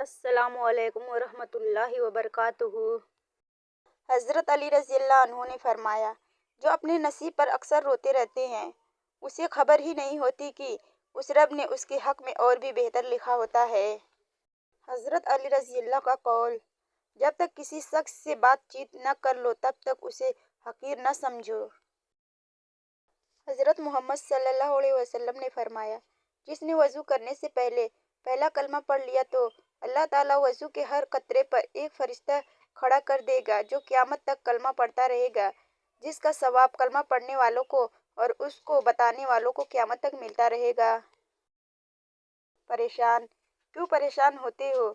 السلام علیکم ورحمۃ اللہ وبرکاتہ۔ حضرت علی رضی اللہ عنہ نے فرمایا، جو اپنے نصیب پر اکثر روتے رہتے ہیں اسے خبر ہی نہیں ہوتی کہ اس رب نے اس کے حق میں اور بھی بہتر لکھا ہوتا ہے۔ حضرت علی رضی اللہ کا قول، جب تک کسی شخص سے بات چیت نہ کر لو تب تک اسے حقیر نہ سمجھو۔ حضرت محمد صلی اللہ علیہ وسلم نے فرمایا، جس نے وضو کرنے سے پہلے پہلا کلمہ پڑھ لیا تو اللہ تعالیٰ وضو کے ہر قطرے پر ایک فرشتہ کھڑا کر دے گا جو قیامت تک کلمہ پڑھتا رہے گا، جس کا ثواب کلمہ پڑھنے والوں کو اور اس کو بتانے والوں کو قیامت تک ملتا رہے گا۔ پریشان کیوں پریشان ہوتے ہو؟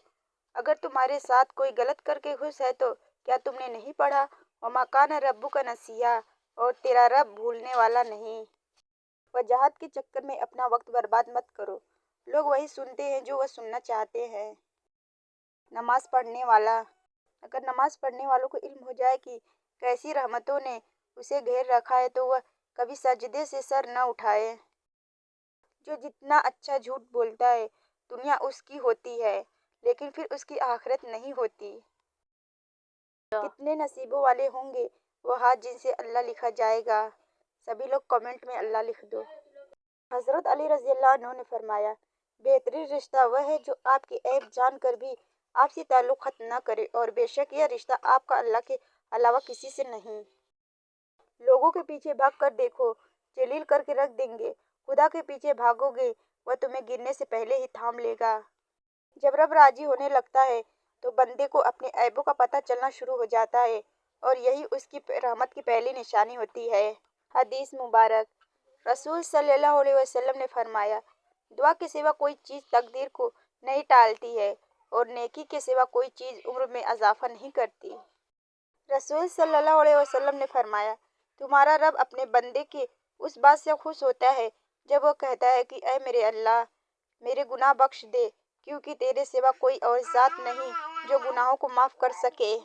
اگر تمہارے ساتھ کوئی غلط کر کے خوش ہے تو کیا تم نے نہیں پڑھا وَمَا كَانَ رَبُّكَ نَسِيًّا، اور تیرا رب بھولنے والا نہیں۔ وجاہت کے چکر میں اپنا وقت برباد مت کرو، لوگ وہی سنتے ہیں جو وہ سننا چاہتے ہیں۔ نماز پڑھنے والا، اگر نماز پڑھنے والوں کو علم ہو جائے کہ کیسی رحمتوں نے اسے گھیر رکھا ہے تو وہ کبھی سجدے سے سر نہ اٹھائے۔ جو جتنا اچھا جھوٹ بولتا ہے دنیا اس کی ہوتی ہے لیکن پھر اس کی آخرت نہیں ہوتی۔ کتنے نصیبوں والے ہوں گے وہ ہاتھ جن سے اللہ لکھا جائے گا۔ سبھی لوگ کمنٹ میں اللہ لکھ دو۔ حضرت علی رضی اللہ عنہ نے فرمایا، بہترین رشتہ وہ ہے جو آپ کے عیب جان کر بھی آپ سے تعلق ختم نہ کرے، اور بے شک یہ رشتہ آپ کا اللہ کے علاوہ کسی سے نہیں۔ لوگوں کے پیچھے بھاگ کر دیکھو، ذلیل کر کے رکھ دیں گے۔ خدا کے پیچھے بھاگو گے وہ تمہیں گرنے سے پہلے ہی تھام لے گا۔ جب رب راضی ہونے لگتا ہے تو بندے کو اپنے عیبوں کا پتہ چلنا شروع ہو جاتا ہے اور یہی اس کی رحمت کی پہلی نشانی ہوتی ہے۔ حدیث مبارک، رسول صلی اللہ علیہ وسلم نے فرمایا، دعا کے سوا کوئی چیز تقدیر کو نہیں ٹالتی ہے اور نیکی کے سوا کوئی چیز عمر میں اضافہ نہیں کرتی۔ رسول صلی اللہ علیہ وسلم نے فرمایا، تمہارا رب اپنے بندے کے اس بات سے خوش ہوتا ہے جب وہ کہتا ہے کہ اے میرے اللہ، میرے گناہ بخش دے، کیونکہ تیرے سوا کوئی اور ذات نہیں جو گناہوں کو معاف کر سکے۔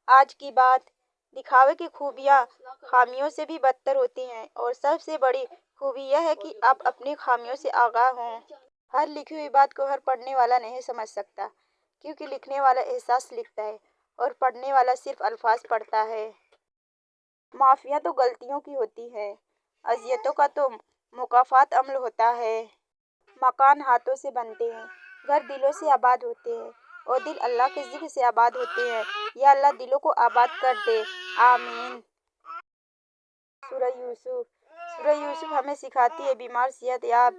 آج کی بات، دکھاوے کی خوبیاں خامیوں سے بھی بدتر ہوتی ہیں، اور سب سے بڑی خوبی یہ ہے کہ آپ اپنی خامیوں سے آگاہ ہوں۔ ہر لکھی ہوئی بات کو ہر پڑھنے والا نہیں سمجھ سکتا، کیونکہ لکھنے والا احساس لکھتا ہے اور پڑھنے والا صرف الفاظ پڑھتا ہے۔ معافیاں تو غلطیوں کی ہوتی ہیں، اذیتوں کا تو مکافات عمل ہوتا ہے۔ مکان ہاتھوں سے بنتے ہیں، گھر دلوں سے آباد ہوتے ہیں، اور دل اللہ کے ذکر سے آباد ہوتے ہیں۔ یا اللہ دلوں کو آباد کر دے، آمین۔ سورہ یوسف ہمیں سکھاتی ہے، بیمار صحت یاب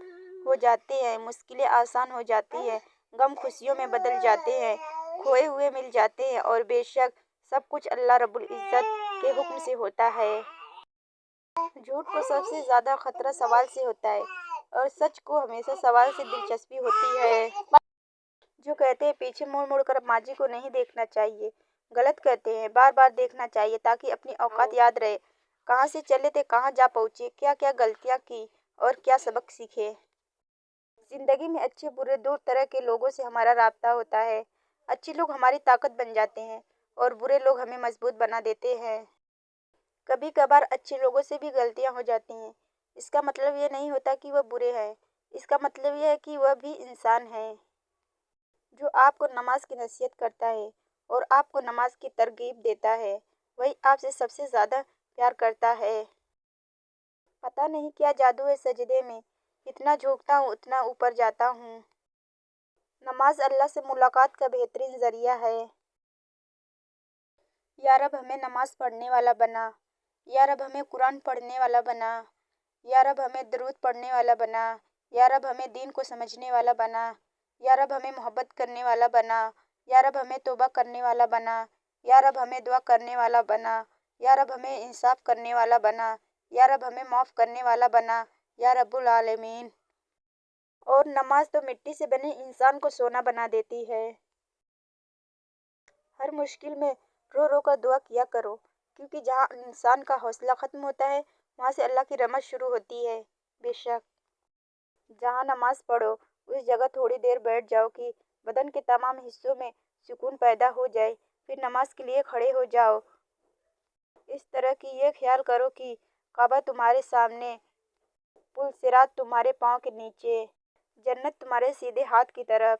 ہو جاتے ہیں، مشکلیں آسان ہو جاتی ہیں، غم خوشیوں میں بدل جاتے ہیں، کھوئے ہوئے مل جاتے ہیں، اور بے شک سب کچھ اللہ رب العزت کے حکم سے ہوتا ہے۔ جھوٹ کو سب سے زیادہ خطرہ سوال سے ہوتا ہے، اور سچ کو ہمیشہ سوال سے دلچسپی ہوتی ہے۔ جو کہتے ہیں پیچھے مڑ مڑ کر ماضی کو نہیں دیکھنا چاہیے، غلط کہتے ہیں، بار بار دیکھنا چاہیے تاکہ اپنی اوقات یاد رہے، کہاں سے چلے تھے کہاں جا پہنچے، کیا کیا غلطیاں کی اور کیا سبق سیکھے۔ زندگی میں اچھے برے دو طرح کے لوگوں سے ہمارا رابطہ ہوتا ہے۔ اچھے لوگ ہماری طاقت بن جاتے ہیں اور برے لوگ ہمیں مضبوط بنا دیتے ہیں۔ کبھی کبھار اچھے لوگوں سے بھی غلطیاں ہو جاتی ہیں، اس کا مطلب یہ نہیں ہوتا کہ وہ برے ہیں، اس کا مطلب یہ ہے کہ وہ بھی انسان ہیں۔ جو آپ کو نماز کی نصیحت کرتا ہے اور آپ کو نماز کی ترغیب دیتا ہے وہی آپ سے سب سے زیادہ پیار کرتا ہے۔ پتہ نہیں کیا جادو ہے سجدے میں، اتنا جھکتا ہوں اتنا اوپر جاتا ہوں۔ نماز اللہ سے ملاقات کا بہترین ذریعہ ہے۔ یا رب ہمیں نماز پڑھنے والا بنا، یا رب ہمیں قرآن پڑھنے والا بنا، یا رب ہمیں درود پڑھنے والا بنا، یا رب ہمیں دین کو سمجھنے والا بنا، یا رب ہمیں محبت کرنے والا بنا، یا رب ہمیں توبہ کرنے والا بنا، یا رب ہمیں دعا کرنے والا بنا، یا رب ہمیں انصاف کرنے والا بنا، یا رب ہمیں معاف کرنے والا بنا، یا رب العالمین۔ اور نماز تو مٹی سے بنے انسان کو سونا بنا دیتی ہے۔ ہر مشکل میں رو رو کر دعا کیا کرو، کیونکہ جہاں انسان کا حوصلہ ختم ہوتا ہے وہاں سے اللہ کی رحمت شروع ہوتی ہے۔ بے شک جہاں نماز پڑھو اس جگہ تھوڑی دیر بیٹھ جاؤ کہ بدن کے تمام حصوں میں سکون پیدا ہو جائے، پھر نماز کے لیے کھڑے ہو جاؤ۔ اس طرح کہ یہ خیال کرو کہ کعبہ تمہارے سامنے، پل صراط تمہارے پاؤں کے نیچے، جنت تمہارے سیدھے ہاتھ کی طرف،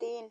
3,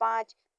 5,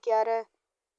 11,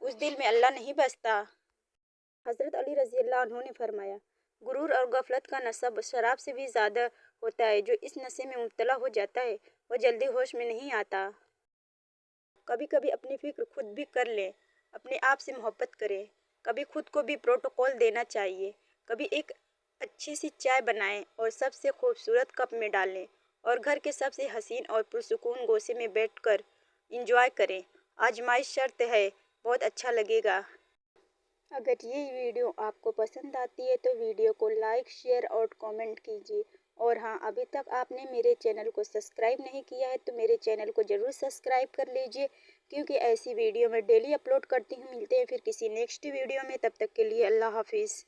اس دل میں اللہ نہیں بستا۔ حضرت علی رضی اللہ عنہ نے فرمایا، غرور اور غفلت کا نشہ شراب سے بھی زیادہ ہوتا ہے۔ جو اس نشے میں مبتلا ہو جاتا ہے وہ جلدی ہوش میں نہیں آتا۔ کبھی کبھی اپنی فکر خود بھی کر لیں، اپنے آپ سے محبت کریں، کبھی خود کو بھی پروٹوکول دینا چاہیے، کبھی ایک اچھی سی چائے بنائیں اور سب سے خوبصورت کپ میں ڈالیں اور گھر کے سب سے حسین اور پرسکون گوشے میں بیٹھ کر انجوائے کریں۔ آزمائش شرط ہے، بہت اچھا لگے گا۔ اگر یہ ویڈیو آپ کو پسند آتی ہے تو ویڈیو کو لائک، شیئر اور کامنٹ کیجیے۔ اور ہاں، ابھی تک آپ نے میرے چینل کو سبسکرائب نہیں کیا ہے تو میرے چینل کو ضرور سبسکرائب کر لیجیے، کیونکہ ایسی ویڈیو میں ڈیلی اپلوڈ کرتی ہوں۔ ملتے ہیں پھر کسی نیکسٹ ویڈیو میں، تب تک کے لیے اللہ حافظ۔